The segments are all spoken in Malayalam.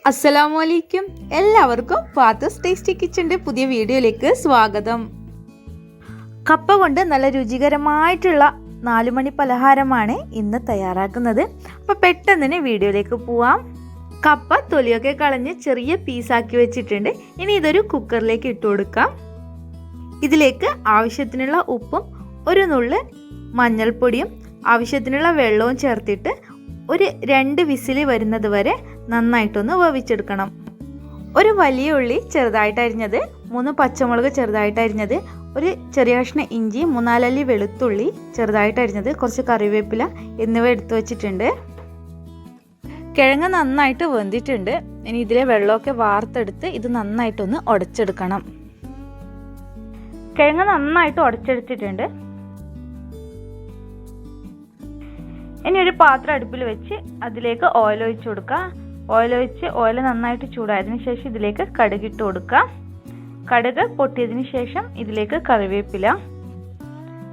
അസ്സലാമലൈക്കും. എല്ലാവർക്കും ഫാദേഴ്സ് ടേസ്റ്റി കിച്ചൻ്റെ പുതിയ വീഡിയോയിലേക്ക് സ്വാഗതം. കപ്പ കൊണ്ട് നല്ല രുചികരമായിട്ടുള്ള 4 മണി പലഹാരമാണ് ഇന്ന് തയ്യാറാക്കുന്നത്. അപ്പോൾ പെട്ടെന്ന് വീഡിയോയിലേക്ക് പോവാം. കപ്പ തൊലിയൊക്കെ കളഞ്ഞ് ചെറിയ പീസാക്കി വെച്ചിട്ടുണ്ട്. ഇനി ഇതൊരു കുക്കറിലേക്ക് ഇട്ട് കൊടുക്കാം. ഇതിലേക്ക് ആവശ്യത്തിനുള്ള ഉപ്പും ഒരു നുള്ള് മഞ്ഞൾപ്പൊടിയും ആവശ്യത്തിനുള്ള വെള്ളവും ചേർത്തിട്ട് ഒരു 2 വിസിൽ വരുന്നത് വരെ നന്നായിട്ടൊന്ന് വേവിച്ചെടുക്കണം. ഒരു വലിയ ഉള്ളി ചെറുതായിട്ട് അരിഞ്ഞത്, 3 പച്ചമുളക് ചെറുതായിട്ട് അരിഞ്ഞത്, ഒരു ചെറിയ കഷ്ണം ഇഞ്ചി, 3-4 അല്ലി വെളുത്തുള്ളി ചെറുതായിട്ട് അരിഞ്ഞത്, കുറച്ച് കറിവേപ്പില എന്നിവ എടുത്തു വച്ചിട്ടുണ്ട്. കിഴങ്ങ് നന്നായിട്ട് വെന്തിട്ടുണ്ട്. ഇനി ഇതിലെ വെള്ളമൊക്കെ വാർത്തെടുത്ത് ഇത് നന്നായിട്ടൊന്ന് ഉടച്ചെടുക്കണം. കിഴങ്ങ് നന്നായിട്ട് ഉടച്ചെടുത്തിട്ടുണ്ട്. ഇനി ഒരു പാത്രം അടുപ്പിൽ വെച്ച് അതിലേക്ക് ഓയിൽ ഒഴിച്ച് കൊടുക്കുക. ഓയിൽ നന്നായിട്ട് ചൂടായതിനു ശേഷം ഇതിലേക്ക് കടുക് ഇട്ട് കൊടുക്കുക. കടുക് പൊട്ടിയതിന് ശേഷം ഇതിലേക്ക് കറിവേപ്പില,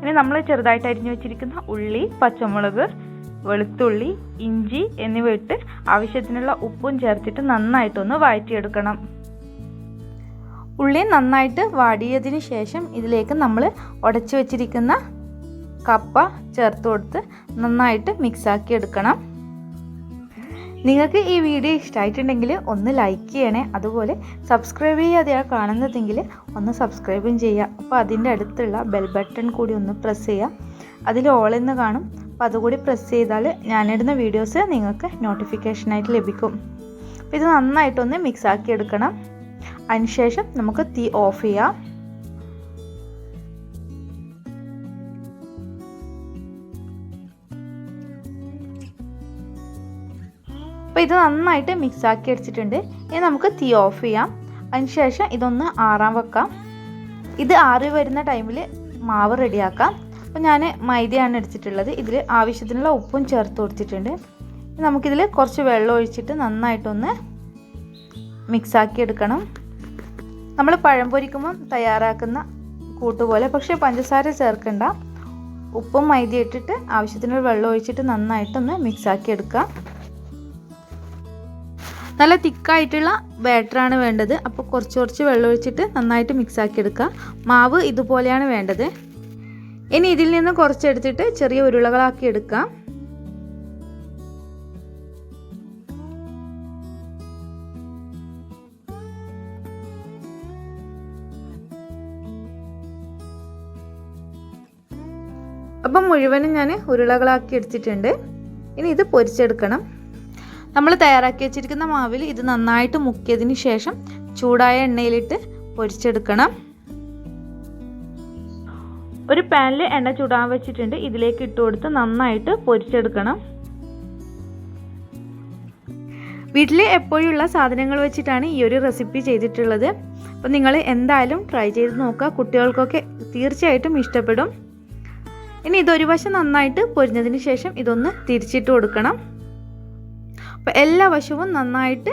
ഇനി നമ്മൾ ചെറുതായിട്ട് അരിഞ്ഞു വെച്ചിരിക്കുന്ന ഉള്ളി, പച്ചമുളക്, വെളുത്തുള്ളി, ഇഞ്ചി എന്നിവ ഇട്ട് ആവശ്യത്തിനുള്ള ഉപ്പും ചേർത്തിട്ട് നന്നായിട്ടൊന്ന് വഴറ്റിയെടുക്കണം. ഉള്ളി നന്നായിട്ട് വാടിയതിന് ശേഷം ഇതിലേക്ക് നമ്മൾ ഉടച്ചു വെച്ചിരിക്കുന്ന കപ്പ ചേർത്ത് കൊടുത്ത് നന്നായിട്ട് മിക്സാക്കി എടുക്കണം. നിങ്ങൾക്ക് ഈ വീഡിയോ ഇഷ്ടമായിട്ടുണ്ടെങ്കിൽ ഒന്ന് ലൈക്ക് ചെയ്യണേ. അതുപോലെ സബ്സ്ക്രൈബ് ചെയ്യാതെയാണ് കാണുന്നതെങ്കിൽ ഒന്ന് സബ്സ്ക്രൈബും ചെയ്യുക. അപ്പോൾ അതിൻ്റെ അടുത്തുള്ള ബെൽ ബട്ടൺ കൂടി ഒന്ന് പ്രസ് ചെയ്യുക. അതിൽ ഓൾ എന്ന് കാണും. അപ്പോൾ അതുകൂടി പ്രസ് ചെയ്താൽ ഞാനിടുന്ന വീഡിയോസ് നിങ്ങൾക്ക് നോട്ടിഫിക്കേഷനായിട്ട് ലഭിക്കും. അപ്പോൾ ഇത് നന്നായിട്ടൊന്ന് മിക്സാക്കി എടുക്കണം. അതിനുശേഷം നമുക്ക് തീ ഓഫ് ചെയ്യാം. അപ്പോൾ ഇത് നന്നായിട്ട് മിക്സാക്കി അടിച്ചിട്ടുണ്ട്. ഇനി നമുക്ക് തീ ഓഫ് ചെയ്യാം. അതിനുശേഷം ഇതൊന്ന് ആറാൻ വെക്കാം. ഇത് ആറി വരുന്ന ടൈമിൽ മാവ് റെഡിയാക്കാം. അപ്പോൾ ഞാൻ മൈദയാണ് എടുത്തിട്ടുള്ളത്. ഇതിൽ ആവശ്യത്തിനുള്ള ഉപ്പും ചേർത്ത് കൊടുത്തിട്ടുണ്ട്. നമുക്കിതിൽ കുറച്ച് വെള്ളം ഒഴിച്ചിട്ട് നന്നായിട്ടൊന്ന് മിക്സാക്കി എടുക്കണം. നമ്മൾ പഴം പൊരിക്കുമ്പോൾ തയ്യാറാക്കുന്ന കൂട്ടുപോലെ, പക്ഷേ പഞ്ചസാര ചേർക്കണ്ട. ഉപ്പും മൈദ ഇട്ടിട്ട് ആവശ്യത്തിനുള്ള വെള്ളം ഒഴിച്ചിട്ട് നന്നായിട്ടൊന്ന് മിക്സാക്കി എടുക്കാം. നല്ല തിക്കായിട്ടുള്ള ബാറ്ററാണ് വേണ്ടത്. അപ്പോൾ കുറച്ച് വെള്ളം ഒഴിച്ചിട്ട് നന്നായിട്ട് മിക്സാക്കി എടുക്കുക. മാവ് ഇതുപോലെയാണ് വേണ്ടത്. ഇനി ഇതിൽ നിന്ന് കുറച്ചെടുത്തിട്ട് ചെറിയ ഉരുളകളാക്കി എടുക്കാം. അപ്പം മുഴുവനും ഞാൻ ഉരുളകളാക്കി എടുത്തിട്ടുണ്ട്. ഇനി ഇത് പൊരിച്ചെടുക്കണം. നമ്മൾ തയ്യാറാക്കി വെച്ചിരിക്കുന്ന മാവിൽ ഇത് നന്നായിട്ട് മുക്കിയതിന് ശേഷം ചൂടായ എണ്ണയിലിട്ട് പൊരിച്ചെടുക്കണം. ഒരു പാനിൽ എണ്ണ ചൂടാൻ വെച്ചിട്ടുണ്ട്. ഇതിലേക്ക് ഇട്ട് കൊടുത്ത് നന്നായിട്ട് പൊരിച്ചെടുക്കണം. വീട്ടിൽ എപ്പോഴുള്ള സാധനങ്ങൾ വെച്ചിട്ടാണ് ഈ ഒരു റെസിപ്പി ചെയ്തിട്ടുള്ളത്. അപ്പോൾ നിങ്ങൾ എന്തായാലും ട്രൈ ചെയ്ത് നോക്കുക. കുട്ടികൾക്കൊക്കെ തീർച്ചയായിട്ടും ഇഷ്ടപ്പെടും. ഇനി ഇതൊരു വശം നന്നായിട്ട് പൊരിഞ്ഞതിന് ശേഷം ഇതൊന്ന് തിരിച്ചിട്ട് കൊടുക്കണം. അപ്പോൾ എല്ലാ വശവും നന്നായിട്ട്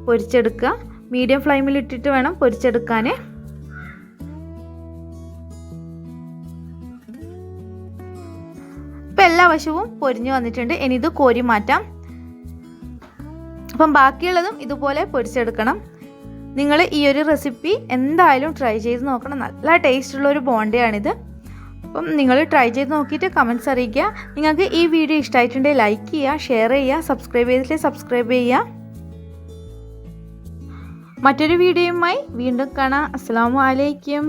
പൊരിച്ചെടുക്കുക. മീഡിയം ഫ്ലെയിമിൽ ഇട്ടിട്ട് വേണം പൊരിച്ചെടുക്കാൻ. ഇപ്പം എല്ലാ വശവും പൊരിഞ്ഞു വന്നിട്ടുണ്ട്. ഇനി ഇത് കോരി മാറ്റാം. അപ്പം ബാക്കിയുള്ളതും ഇതുപോലെ പൊരിച്ചെടുക്കണം. നിങ്ങൾ ഈ ഒരു റെസിപ്പി എന്തായാലും ട്രൈ ചെയ്ത് നോക്കണം. നല്ല ടേസ്റ്റുള്ള ഒരു ബോണ്ടയാണിത്. അപ്പം നിങ്ങൾ ട്രൈ ചെയ്ത് നോക്കിയിട്ട് കമൻറ്റ്സ് അറിയിക്കുക. നിങ്ങൾക്ക് ഈ വീഡിയോ ഇഷ്ടമായിട്ടുണ്ടെങ്കിൽ ലൈക്ക് ചെയ്യുക, ഷെയർ ചെയ്യുക, സബ്സ്ക്രൈബ് ചെയ്തിട്ട് സബ്സ്ക്രൈബ് ചെയ്യുക. മറ്റൊരു വീഡിയോയുമായി വീണ്ടും കാണാം. അസ്സലാമു അലൈക്കും.